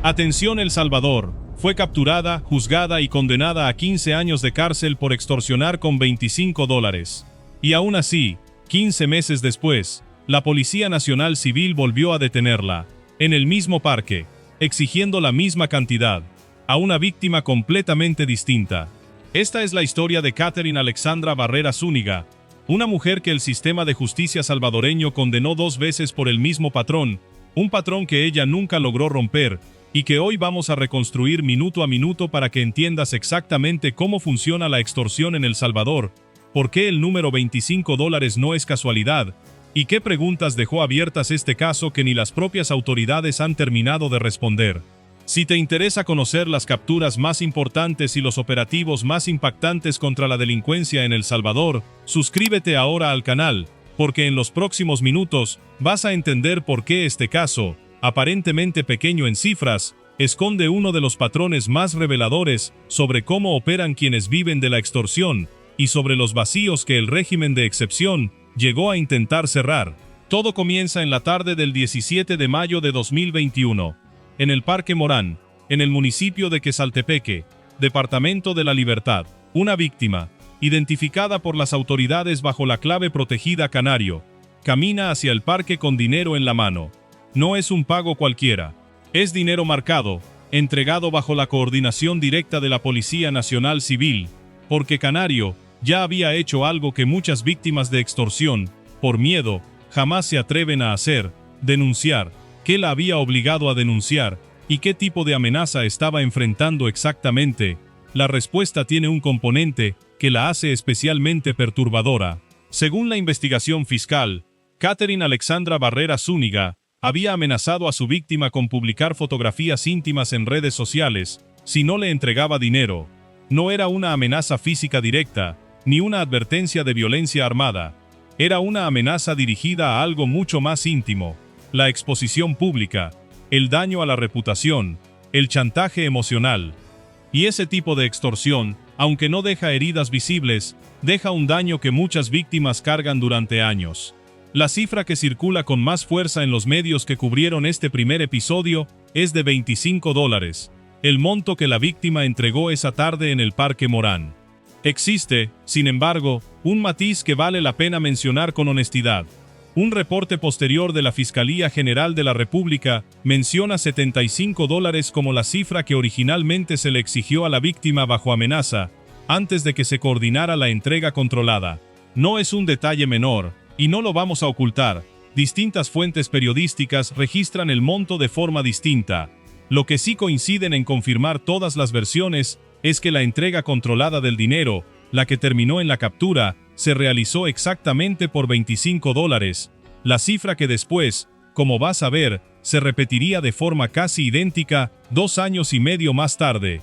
Atención El Salvador, fue capturada, juzgada y condenada a 15 años de cárcel por extorsionar con $25. Y aún así, 15 meses después, la Policía Nacional Civil volvió a detenerla, en el mismo parque, exigiendo la misma cantidad, a una víctima completamente distinta. Esta es la historia de Catherine Alexandra Barrera Zúñiga, una mujer que el sistema de justicia salvadoreño condenó 2 veces por el mismo patrón, un patrón que ella nunca logró romper, y que hoy vamos a reconstruir minuto a minuto para que entiendas exactamente cómo funciona la extorsión en El Salvador, por qué el número $25 no es casualidad, y qué preguntas dejó abiertas este caso que ni las propias autoridades han terminado de responder. Si te interesa conocer las capturas más importantes y los operativos más impactantes contra la delincuencia en El Salvador, suscríbete ahora al canal, porque en los próximos minutos vas a entender por qué este caso, aparentemente pequeño en cifras, esconde uno de los patrones más reveladores sobre cómo operan quienes viven de la extorsión, y sobre los vacíos que el régimen de excepción llegó a intentar cerrar. Todo comienza en la tarde del 17 de mayo de 2021, en el Parque Morán, en el municipio de Quesaltepeque, Departamento de la Libertad. Una víctima, identificada por las autoridades bajo la clave protegida Canario, camina hacia el parque con dinero en la mano. No es un pago cualquiera, es dinero marcado, entregado bajo la coordinación directa de la Policía Nacional Civil, porque Canario ya había hecho algo que muchas víctimas de extorsión, por miedo, jamás se atreven a hacer: denunciar. ¿Qué la había obligado a denunciar? ¿Y qué tipo de amenaza estaba enfrentando exactamente? La respuesta tiene un componente que la hace especialmente perturbadora. Según la investigación fiscal, Catherine Alexandra Barrera Zúñiga había amenazado a su víctima con publicar fotografías íntimas en redes sociales si no le entregaba dinero. No era una amenaza física directa, ni una advertencia de violencia armada. Era una amenaza dirigida a algo mucho más íntimo: la exposición pública, el daño a la reputación, el chantaje emocional. Y ese tipo de extorsión, aunque no deja heridas visibles, deja un daño que muchas víctimas cargan durante años. La cifra que circula con más fuerza en los medios que cubrieron este primer episodio es de $25, el monto que la víctima entregó esa tarde en el Parque Morán. Existe, sin embargo, un matiz que vale la pena mencionar con honestidad. Un reporte posterior de la Fiscalía General de la República menciona $75 como la cifra que originalmente se le exigió a la víctima bajo amenaza, antes de que se coordinara la entrega controlada. No es un detalle menor, y no lo vamos a ocultar. Distintas fuentes periodísticas registran el monto de forma distinta. Lo que sí coinciden en confirmar todas las versiones es que la entrega controlada del dinero, la que terminó en la captura, se realizó exactamente por $25, la cifra que después, como vas a ver, se repetiría de forma casi idéntica 2 años y medio más tarde.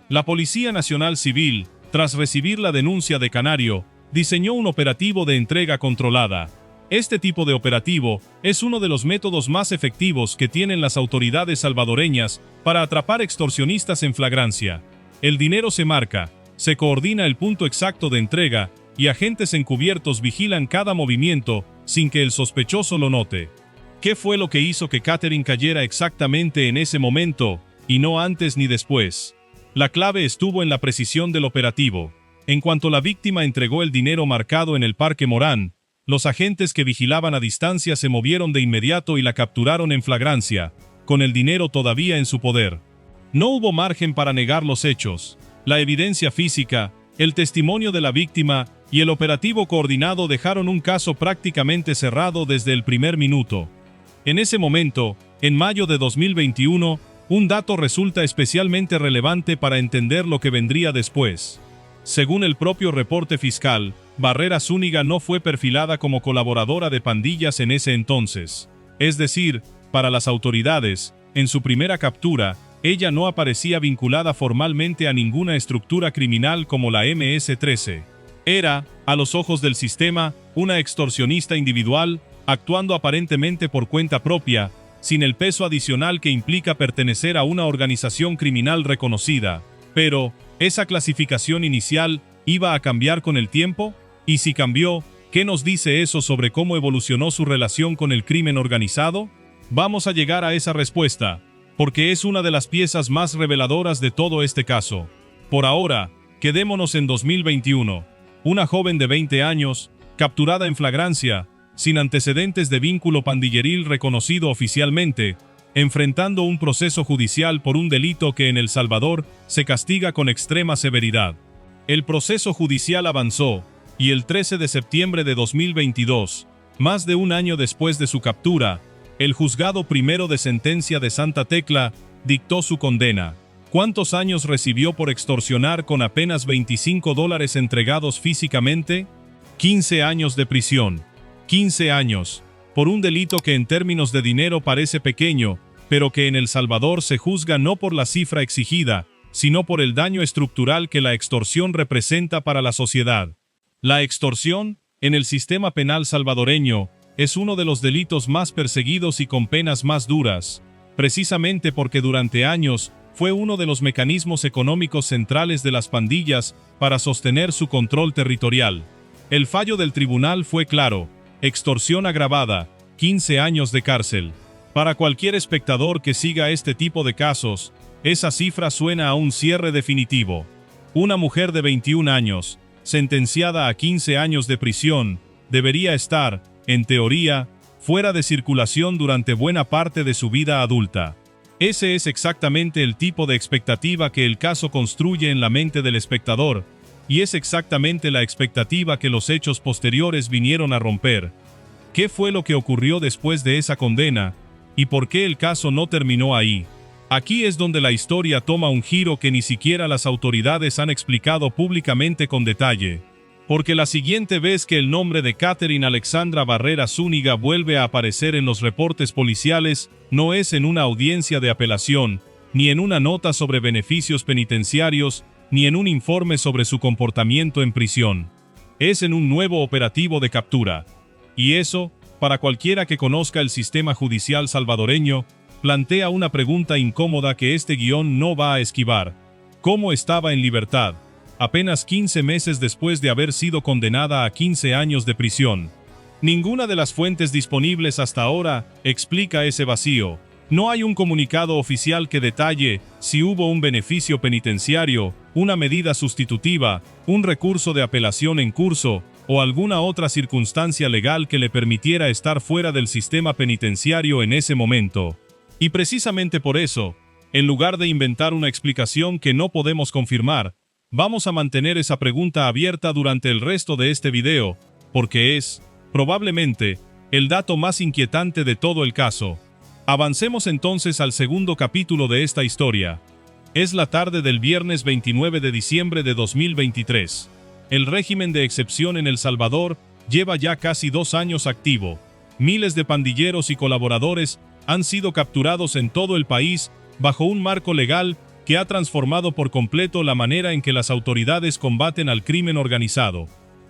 La Policía Nacional Civil, tras recibir la denuncia de Canario, diseñó un operativo de entrega controlada. Este tipo de operativo es uno de los métodos más efectivos que tienen las autoridades salvadoreñas para atrapar extorsionistas en flagrancia. El dinero se marca, se coordina el punto exacto de entrega, y agentes encubiertos vigilan cada movimiento sin que el sospechoso lo note. ¿Qué fue lo que hizo que Catherine cayera exactamente en ese momento, y no antes ni después? La clave estuvo en la precisión del operativo. En cuanto la víctima entregó el dinero marcado en el Parque Morán, los agentes que vigilaban a distancia se movieron de inmediato y la capturaron en flagrancia, con el dinero todavía en su poder. No hubo margen para negar los hechos. La evidencia física, el testimonio de la víctima y el operativo coordinado dejaron un caso prácticamente cerrado desde el primer minuto. En ese momento, en mayo de 2021, un dato resulta especialmente relevante para entender lo que vendría después. Según el propio reporte fiscal, Barrera Zúñiga no fue perfilada como colaboradora de pandillas en ese entonces. Es decir, para las autoridades, en su primera captura, ella no aparecía vinculada formalmente a ninguna estructura criminal como la MS-13. Era, a los ojos del sistema, una extorsionista individual, actuando aparentemente por cuenta propia, sin el peso adicional que implica pertenecer a una organización criminal reconocida. Pero, ¿esa clasificación inicial iba a cambiar con el tiempo? Y si cambió, ¿qué nos dice eso sobre cómo evolucionó su relación con el crimen organizado? Vamos a llegar a esa respuesta. porque es una de las piezas más reveladoras de todo este caso. Por ahora, quedémonos en 2021. Una joven de 20 años, capturada en flagrancia, sin antecedentes de vínculo pandilleril reconocido oficialmente, enfrentando un proceso judicial por un delito que en El Salvador se castiga con extrema severidad. El proceso judicial avanzó, y el 13 de septiembre de 2022, más de un año después de su captura, el Juzgado Primero de Sentencia de Santa Tecla dictó su condena. ¿Cuántos años recibió por extorsionar con apenas $25 entregados físicamente? 15 años de prisión. 15 años, por un delito que en términos de dinero parece pequeño, pero que en El Salvador se juzga no por la cifra exigida, sino por el daño estructural que la extorsión representa para la sociedad. La extorsión, en el sistema penal salvadoreño, es uno de los delitos más perseguidos y con penas más duras, precisamente porque durante años fue uno de los mecanismos económicos centrales de las pandillas para sostener su control territorial. El fallo del tribunal fue claro: extorsión agravada, 15 años de cárcel. Para cualquier espectador que siga este tipo de casos, esa cifra suena a un cierre definitivo. Una mujer de 21 años, sentenciada a 15 años de prisión, debería estar, en teoría, fuera de circulación durante buena parte de su vida adulta. Ese es exactamente el tipo de expectativa que el caso construye en la mente del espectador, y es exactamente la expectativa que los hechos posteriores vinieron a romper. ¿Qué fue lo que ocurrió después de esa condena? ¿Y por qué el caso no terminó ahí? Aquí es donde la historia toma un giro que ni siquiera las autoridades han explicado públicamente con detalle. Porque la siguiente vez que el nombre de Catherine Alexandra Barrera Zúñiga vuelve a aparecer en los reportes policiales, no es en una audiencia de apelación, ni en una nota sobre beneficios penitenciarios, ni en un informe sobre su comportamiento en prisión. Es en un nuevo operativo de captura. Y eso, para cualquiera que conozca el sistema judicial salvadoreño, plantea una pregunta incómoda que este guión no va a esquivar. ¿Cómo estaba en libertad, apenas 15 meses después de haber sido condenada a 15 años de prisión? Ninguna de las fuentes disponibles hasta ahora explica ese vacío. No hay un comunicado oficial que detalle si hubo un beneficio penitenciario, una medida sustitutiva, un recurso de apelación en curso, o alguna otra circunstancia legal que le permitiera estar fuera del sistema penitenciario en ese momento. Y precisamente por eso, en lugar de inventar una explicación que no podemos confirmar, vamos a mantener esa pregunta abierta durante el resto de este video, porque es, probablemente, el dato más inquietante de todo el caso. Avancemos entonces al segundo capítulo de esta historia. Es la tarde del viernes 29 de diciembre de 2023. El régimen de excepción en El Salvador lleva ya casi 2 años activo. Miles de pandilleros y colaboradores han sido capturados en todo el país bajo un marco legal que ha transformado por completo la manera en que las autoridades combaten al crimen organizado.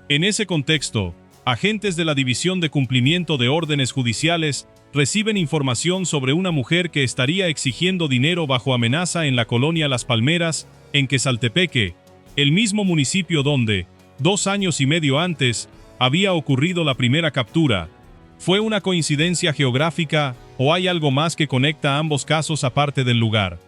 En ese contexto, agentes de la División de Cumplimiento de Órdenes Judiciales reciben información sobre una mujer que estaría exigiendo dinero bajo amenaza en la colonia Las Palmeras, en Quesaltepeque, el mismo municipio donde, 2 años y medio antes, había ocurrido la primera captura. ¿Fue una coincidencia geográfica o hay algo más que conecta ambos casos aparte del lugar?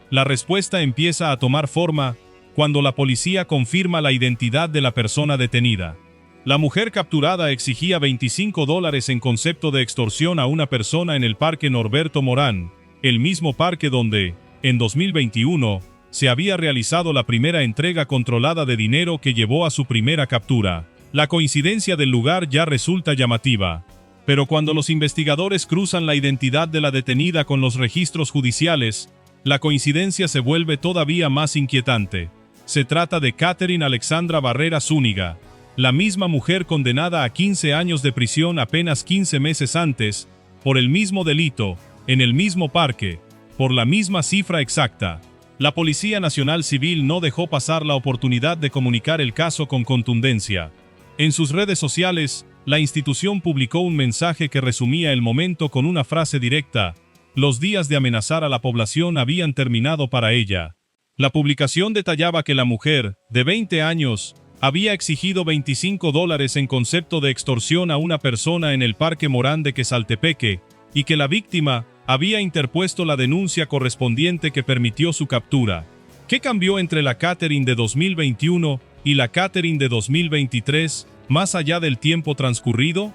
La respuesta empieza a tomar forma cuando la policía confirma la identidad de la persona detenida. La mujer capturada exigía $25 en concepto de extorsión a una persona en el Parque Norberto Morán, el mismo parque donde, en 2021, se había realizado la primera entrega controlada de dinero que llevó a su primera captura. La coincidencia del lugar ya resulta llamativa. Pero cuando los investigadores cruzan la identidad de la detenida con los registros judiciales, la coincidencia se vuelve todavía más inquietante. Se trata de Catherine Alexandra Barrera Zúñiga, la misma mujer condenada a 15 años de prisión apenas 15 meses antes, por el mismo delito, en el mismo parque, por la misma cifra exacta. La Policía Nacional Civil no dejó pasar la oportunidad de comunicar el caso con contundencia. En sus redes sociales, la institución publicó un mensaje que resumía el momento con una frase directa: los días de amenazar a la población habían terminado para ella. La publicación detallaba que la mujer, de 20 años, había exigido $25 en concepto de extorsión a una persona en el Parque Morán de Quesaltepeque, y que la víctima, había interpuesto la denuncia correspondiente que permitió su captura. ¿Qué cambió entre la Catherine de 2021 y la Catherine de 2023, más allá del tiempo transcurrido?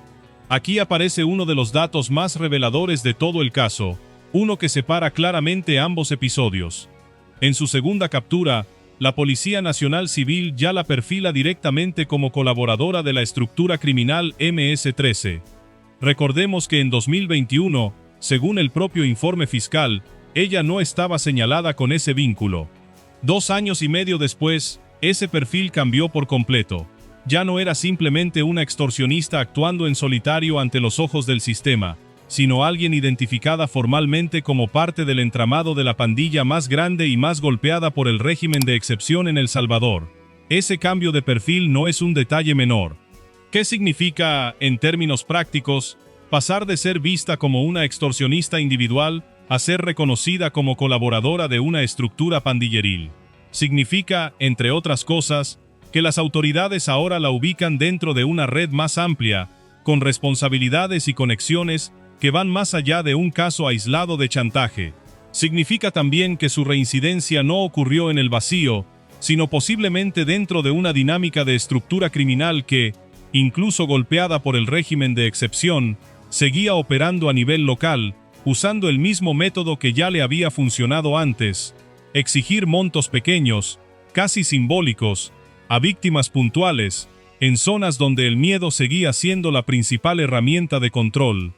Aquí aparece uno de los datos más reveladores de todo el caso, uno que separa claramente ambos episodios. En su segunda captura, la Policía Nacional Civil ya la perfila directamente como colaboradora de la estructura criminal MS-13. Recordemos que en 2021, según el propio informe fiscal, ella no estaba señalada con ese vínculo. 2 años y medio después, ese perfil cambió por completo. Ya no era simplemente una extorsionista actuando en solitario ante los ojos del sistema, sino alguien identificada formalmente como parte del entramado de la pandilla más grande y más golpeada por el régimen de excepción en El Salvador. Ese cambio de perfil no es un detalle menor. ¿Qué significa, en términos prácticos, pasar de ser vista como una extorsionista individual a ser reconocida como colaboradora de una estructura pandilleril? Significa, entre otras cosas, que las autoridades ahora la ubican dentro de una red más amplia, con responsabilidades y conexiones que van más allá de un caso aislado de chantaje. Significa también que su reincidencia no ocurrió en el vacío, sino posiblemente dentro de una dinámica de estructura criminal que, incluso golpeada por el régimen de excepción, seguía operando a nivel local, usando el mismo método que ya le había funcionado antes: exigir montos pequeños, casi simbólicos, a víctimas puntuales, en zonas donde el miedo seguía siendo la principal herramienta de control.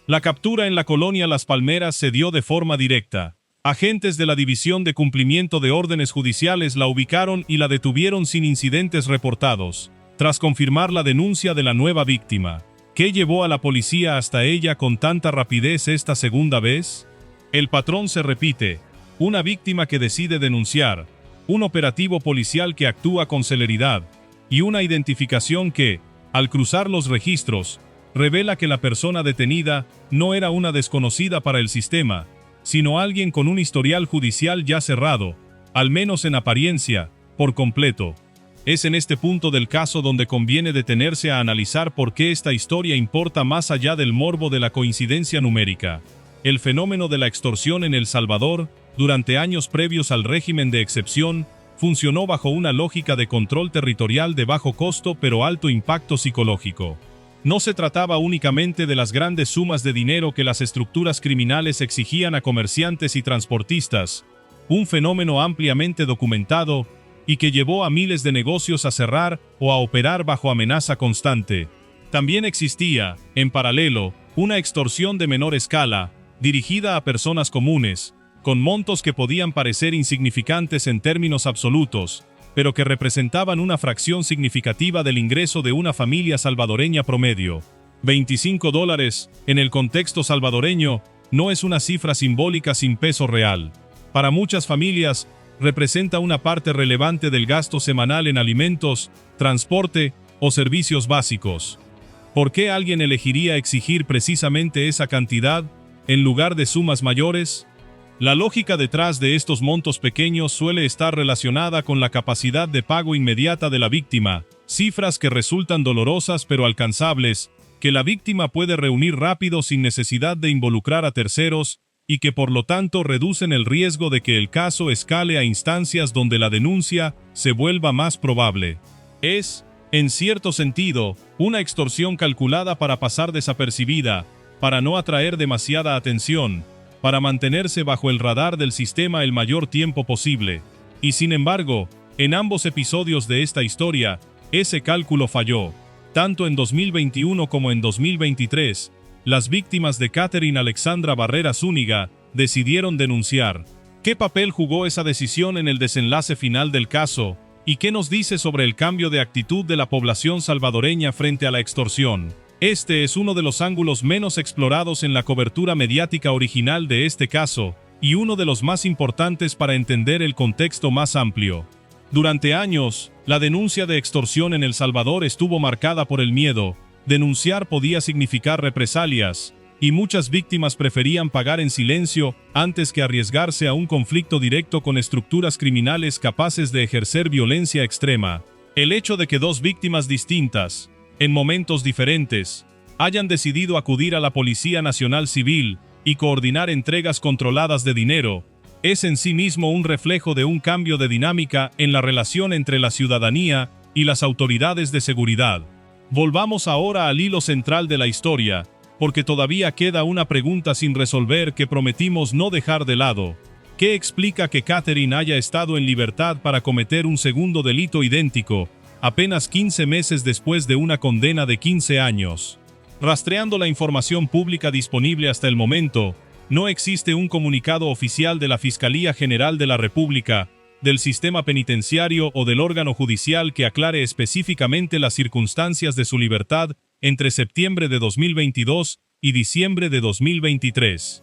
La captura en la colonia Las Palmeras se dio de forma directa. Agentes de la División de Cumplimiento de Órdenes Judiciales la ubicaron y la detuvieron sin incidentes reportados, tras confirmar la denuncia de la nueva víctima. ¿Qué llevó a la policía hasta ella con tanta rapidez esta segunda vez? El patrón se repite: una víctima que decide denunciar, un operativo policial que actúa con celeridad, y una identificación que, al cruzar los registros, revela que la persona detenida no era una desconocida para el sistema, sino alguien con un historial judicial ya cerrado, al menos en apariencia, por completo. Es en este punto del caso donde conviene detenerse a analizar por qué esta historia importa más allá del morbo de la coincidencia numérica. El fenómeno de la extorsión en El Salvador, durante años previos al régimen de excepción, funcionó bajo una lógica de control territorial de bajo costo pero alto impacto psicológico. No se trataba únicamente de las grandes sumas de dinero que las estructuras criminales exigían a comerciantes y transportistas, un fenómeno ampliamente documentado y que llevó a miles de negocios a cerrar o a operar bajo amenaza constante. También existía, en paralelo, una extorsión de menor escala, dirigida a personas comunes, con montos que podían parecer insignificantes en términos absolutos, pero que representaban una fracción significativa del ingreso de una familia salvadoreña promedio. $25, en el contexto salvadoreño, no es una cifra simbólica sin peso real. Para muchas familias, representa una parte relevante del gasto semanal en alimentos, transporte o servicios básicos. ¿Por qué alguien elegiría exigir precisamente esa cantidad, en lugar de sumas mayores? La lógica detrás de estos montos pequeños suele estar relacionada con la capacidad de pago inmediata de la víctima, cifras que resultan dolorosas pero alcanzables, que la víctima puede reunir rápido sin necesidad de involucrar a terceros, y que por lo tanto reducen el riesgo de que el caso escale a instancias donde la denuncia se vuelva más probable. Es, en cierto sentido, una extorsión calculada para pasar desapercibida, para no atraer demasiada atención, para mantenerse bajo el radar del sistema el mayor tiempo posible. Y sin embargo, en ambos episodios de esta historia, ese cálculo falló. Tanto en 2021 como en 2023, las víctimas de Catherine Alexandra Barrera Zúñiga decidieron denunciar. ¿Qué papel jugó esa decisión en el desenlace final del caso? ¿Y qué nos dice sobre el cambio de actitud de la población salvadoreña frente a la extorsión? Este es uno de los ángulos menos explorados en la cobertura mediática original de este caso, y uno de los más importantes para entender el contexto más amplio. Durante años, la denuncia de extorsión en El Salvador estuvo marcada por el miedo. Denunciar podía significar represalias, y muchas víctimas preferían pagar en silencio antes que arriesgarse a un conflicto directo con estructuras criminales capaces de ejercer violencia extrema. El hecho de que dos víctimas distintas, en momentos diferentes, hayan decidido acudir a la Policía Nacional Civil, y coordinar entregas controladas de dinero, es en sí mismo un reflejo de un cambio de dinámica en la relación entre la ciudadanía y las autoridades de seguridad. Volvamos ahora al hilo central de la historia, porque todavía queda una pregunta sin resolver que prometimos no dejar de lado. ¿Qué explica que Katherine haya estado en libertad para cometer un segundo delito idéntico, apenas 15 meses después de una condena de 15 años? Rastreando la información pública disponible hasta el momento, no existe un comunicado oficial de la Fiscalía General de la República, del sistema penitenciario o del órgano judicial que aclare específicamente las circunstancias de su libertad entre septiembre de 2022 y diciembre de 2023.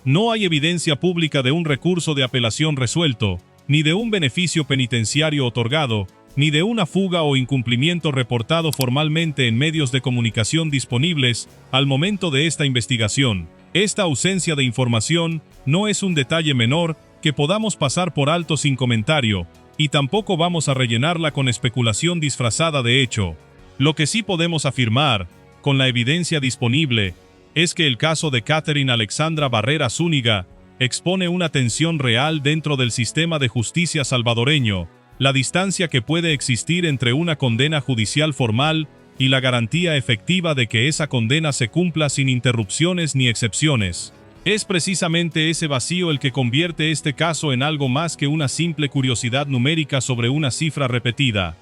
No hay evidencia pública de un recurso de apelación resuelto, ni de un beneficio penitenciario otorgado, ni de una fuga o incumplimiento reportado formalmente en medios de comunicación disponibles al momento de esta investigación. Esta ausencia de información no es un detalle menor que podamos pasar por alto sin comentario, y tampoco vamos a rellenarla con especulación disfrazada de hecho. Lo que sí podemos afirmar, con la evidencia disponible, es que el caso de Katherine Alexandra Barrera Zúñiga expone una tensión real dentro del sistema de justicia salvadoreño, la distancia que puede existir entre una condena judicial formal y la garantía efectiva de que esa condena se cumpla sin interrupciones ni excepciones. Es precisamente ese vacío el que convierte este caso en algo más que una simple curiosidad numérica sobre una cifra repetida.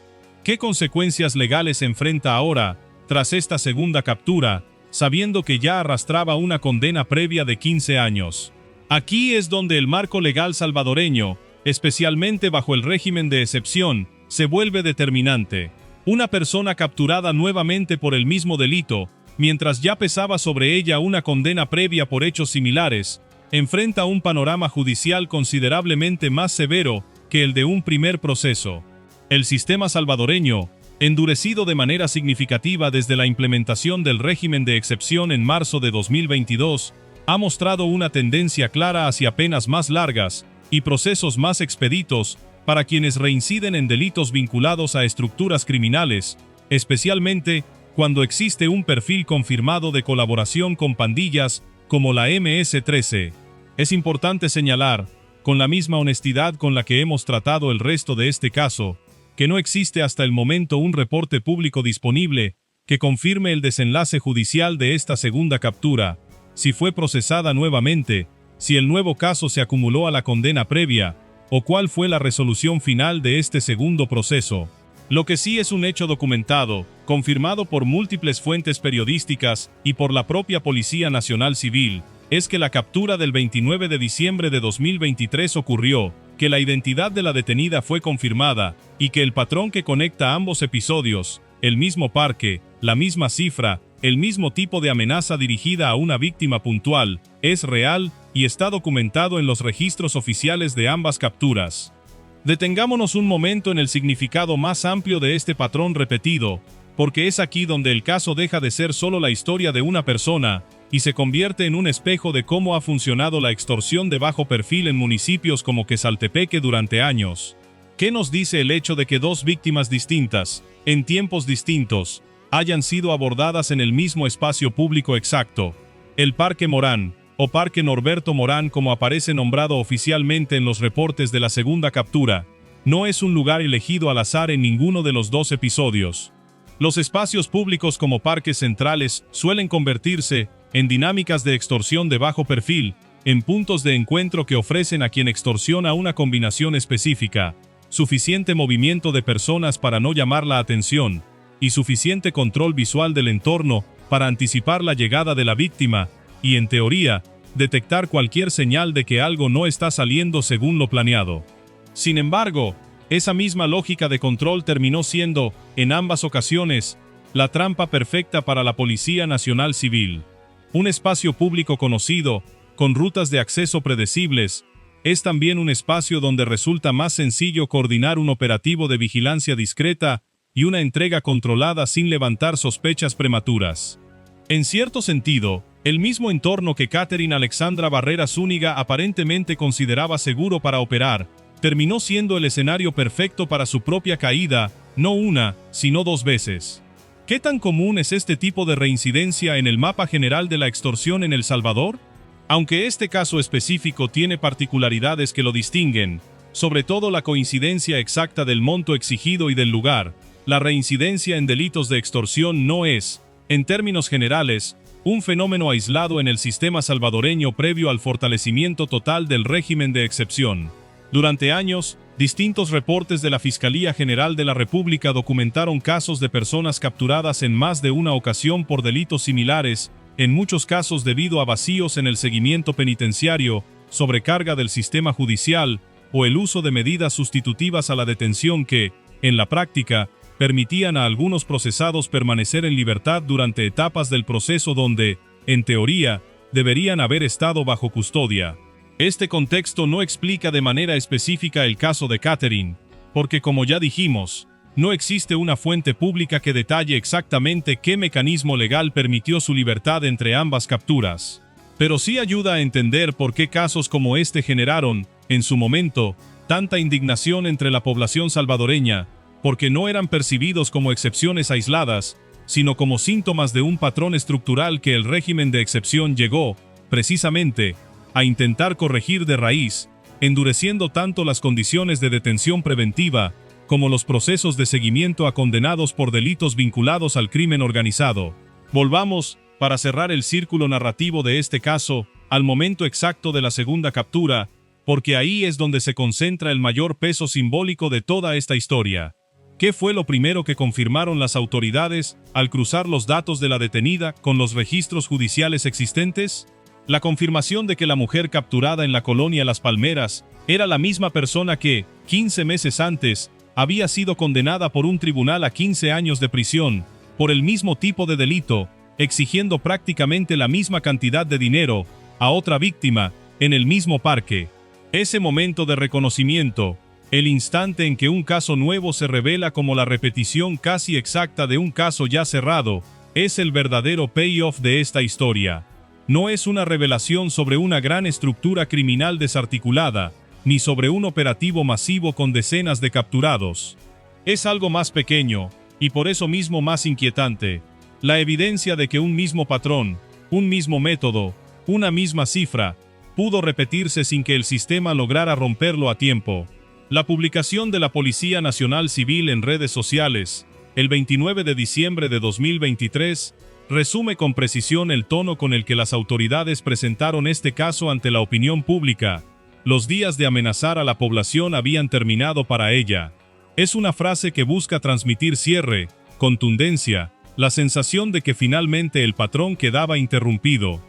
¿Qué consecuencias legales enfrenta ahora, tras esta segunda captura, sabiendo que ya arrastraba una condena previa de 15 años? Aquí es donde el marco legal salvadoreño, especialmente bajo el régimen de excepción, se vuelve determinante. Una persona capturada nuevamente por el mismo delito, mientras ya pesaba sobre ella una condena previa por hechos similares, enfrenta un panorama judicial considerablemente más severo que el de un primer proceso. El sistema salvadoreño, endurecido de manera significativa desde la implementación del régimen de excepción en marzo de 2022, ha mostrado una tendencia clara hacia penas más largas y procesos más expeditos para quienes reinciden en delitos vinculados a estructuras criminales, especialmente cuando existe un perfil confirmado de colaboración con pandillas como la MS-13. Es importante señalar, con la misma honestidad con la que hemos tratado el resto de este caso, que no existe hasta el momento un reporte público disponible que confirme el desenlace judicial de esta segunda captura, si fue procesada nuevamente, si el nuevo caso se acumuló a la condena previa, o cuál fue la resolución final de este segundo proceso. Lo que sí es un hecho documentado, confirmado por múltiples fuentes periodísticas y por la propia Policía Nacional Civil, es que la captura del 29 de diciembre de 2023 ocurrió, que la identidad de la detenida fue confirmada, y que el patrón que conecta ambos episodios, el mismo parque, la misma cifra, el mismo tipo de amenaza dirigida a una víctima puntual, es real y está documentado en los registros oficiales de ambas capturas. Detengámonos un momento en el significado más amplio de este patrón repetido, porque es aquí donde el caso deja de ser solo la historia de una persona y se convierte en un espejo de cómo ha funcionado la extorsión de bajo perfil en municipios como Quezaltepeque durante años. ¿Qué nos dice el hecho de que dos víctimas distintas, en tiempos distintos, hayan sido abordadas en el mismo espacio público exacto? El Parque Morán, o Parque Norberto Morán como aparece nombrado oficialmente en los reportes de la segunda captura, no es un lugar elegido al azar en ninguno de los dos episodios. Los espacios públicos como parques centrales suelen convertirse en dinámicas de extorsión de bajo perfil, en puntos de encuentro que ofrecen a quien extorsiona una combinación específica, suficiente movimiento de personas para no llamar la atención, y suficiente control visual del entorno para anticipar la llegada de la víctima, y en teoría, detectar cualquier señal de que algo no está saliendo según lo planeado. Sin embargo, esa misma lógica de control terminó siendo, en ambas ocasiones, la trampa perfecta para la Policía Nacional Civil. Un espacio público conocido, con rutas de acceso predecibles, es también un espacio donde resulta más sencillo coordinar un operativo de vigilancia discreta y una entrega controlada sin levantar sospechas prematuras. En cierto sentido, el mismo entorno que Katherine Alexandra Barrera Zúñiga aparentemente consideraba seguro para operar, terminó siendo el escenario perfecto para su propia caída, no una, sino dos veces. ¿Qué tan común es este tipo de reincidencia en el mapa general de la extorsión en El Salvador? Aunque este caso específico tiene particularidades que lo distinguen, sobre todo la coincidencia exacta del monto exigido y del lugar, la reincidencia en delitos de extorsión no es, en términos generales, un fenómeno aislado en el sistema salvadoreño previo al fortalecimiento total del régimen de excepción. Durante años, distintos reportes de la Fiscalía General de la República documentaron casos de personas capturadas en más de una ocasión por delitos similares, en muchos casos debido a vacíos en el seguimiento penitenciario, sobrecarga del sistema judicial o el uso de medidas sustitutivas a la detención que, en la práctica, permitían a algunos procesados permanecer en libertad durante etapas del proceso donde, en teoría, deberían haber estado bajo custodia. Este contexto no explica de manera específica el caso de Catherine, porque como ya dijimos, no existe una fuente pública que detalle exactamente qué mecanismo legal permitió su libertad entre ambas capturas. Pero sí ayuda a entender por qué casos como este generaron, en su momento, tanta indignación entre la población salvadoreña, porque no eran percibidos como excepciones aisladas, sino como síntomas de un patrón estructural que el régimen de excepción llegó, precisamente, a intentar corregir de raíz, endureciendo tanto las condiciones de detención preventiva, como los procesos de seguimiento a condenados por delitos vinculados al crimen organizado. Volvamos, para cerrar el círculo narrativo de este caso, al momento exacto de la segunda captura, porque ahí es donde se concentra el mayor peso simbólico de toda esta historia. ¿Qué fue lo primero que confirmaron las autoridades al cruzar los datos de la detenida con los registros judiciales existentes? La confirmación de que la mujer capturada en la colonia Las Palmeras era la misma persona que, 15 meses antes, había sido condenada por un tribunal a 15 años de prisión, por el mismo tipo de delito, exigiendo prácticamente la misma cantidad de dinero a otra víctima, en el mismo parque. Ese momento de reconocimiento, el instante en que un caso nuevo se revela como la repetición casi exacta de un caso ya cerrado, es el verdadero payoff de esta historia. No es una revelación sobre una gran estructura criminal desarticulada, ni sobre un operativo masivo con decenas de capturados. Es algo más pequeño, y por eso mismo más inquietante, la evidencia de que un mismo patrón, un mismo método, una misma cifra, pudo repetirse sin que el sistema lograra romperlo a tiempo. La publicación de la Policía Nacional Civil en redes sociales, el 29 de diciembre de 2023, resume con precisión el tono con el que las autoridades presentaron este caso ante la opinión pública. Los días de amenazar a la población habían terminado para ella. Es una frase que busca transmitir cierre, contundencia, la sensación de que finalmente el patrón quedaba interrumpido.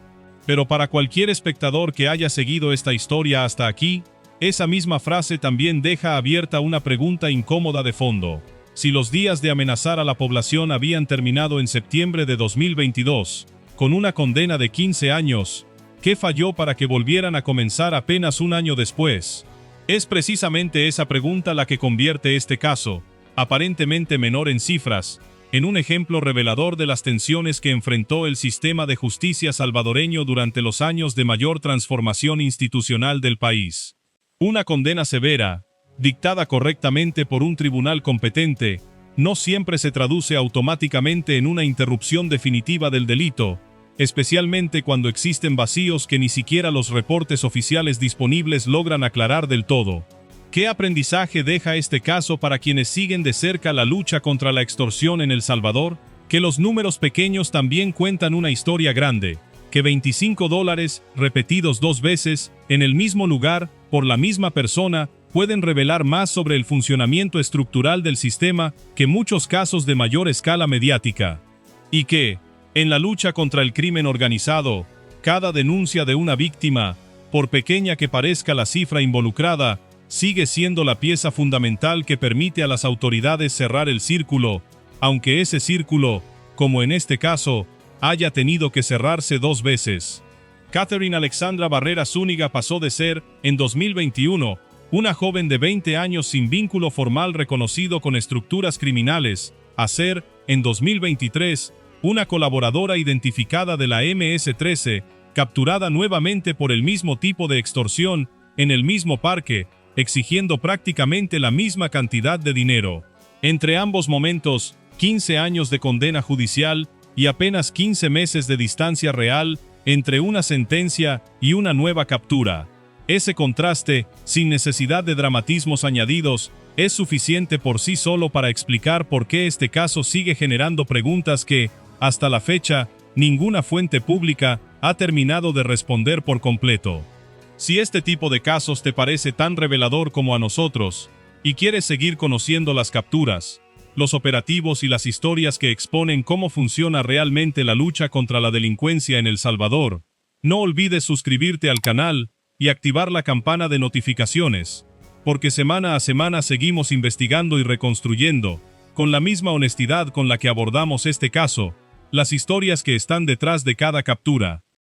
Pero para cualquier espectador que haya seguido esta historia hasta aquí, esa misma frase también deja abierta una pregunta incómoda de fondo. Si los días de amenazar a la población habían terminado en septiembre de 2022, con una condena de 15 años, ¿qué falló para que volvieran a comenzar apenas un año después? Es precisamente esa pregunta la que convierte este caso, aparentemente menor en cifras, en un ejemplo revelador de las tensiones que enfrentó el sistema de justicia salvadoreño durante los años de mayor transformación institucional del país. Una condena severa, dictada correctamente por un tribunal competente, no siempre se traduce automáticamente en una interrupción definitiva del delito, especialmente cuando existen vacíos que ni siquiera los reportes oficiales disponibles logran aclarar del todo. ¿Qué aprendizaje deja este caso para quienes siguen de cerca la lucha contra la extorsión en El Salvador? Que los números pequeños también cuentan una historia grande, que $25 repetidos 2 veces, en el mismo lugar, por la misma persona, pueden revelar más sobre el funcionamiento estructural del sistema que muchos casos de mayor escala mediática. Y que, en la lucha contra el crimen organizado, cada denuncia de una víctima, por pequeña que parezca la cifra involucrada, sigue siendo la pieza fundamental que permite a las autoridades cerrar el círculo, aunque ese círculo, como en este caso, haya tenido que cerrarse 2 veces. Catherine Alexandra Barrera Zúñiga pasó de ser, en 2021, una joven de 20 años sin vínculo formal reconocido con estructuras criminales, a ser, en 2023, una colaboradora identificada de la MS-13, capturada nuevamente por el mismo tipo de extorsión, en el mismo parque, exigiendo prácticamente la misma cantidad de dinero. Entre ambos momentos, 15 años de condena judicial y apenas 15 meses de distancia real, entre una sentencia y una nueva captura. Ese contraste, sin necesidad de dramatismos añadidos, es suficiente por sí solo para explicar por qué este caso sigue generando preguntas que, hasta la fecha, ninguna fuente pública ha terminado de responder por completo. Si este tipo de casos te parece tan revelador como a nosotros, y quieres seguir conociendo las capturas, los operativos y las historias que exponen cómo funciona realmente la lucha contra la delincuencia en El Salvador, no olvides suscribirte al canal y activar la campana de notificaciones, porque semana a semana seguimos investigando y reconstruyendo, con la misma honestidad con la que abordamos este caso, las historias que están detrás de cada captura.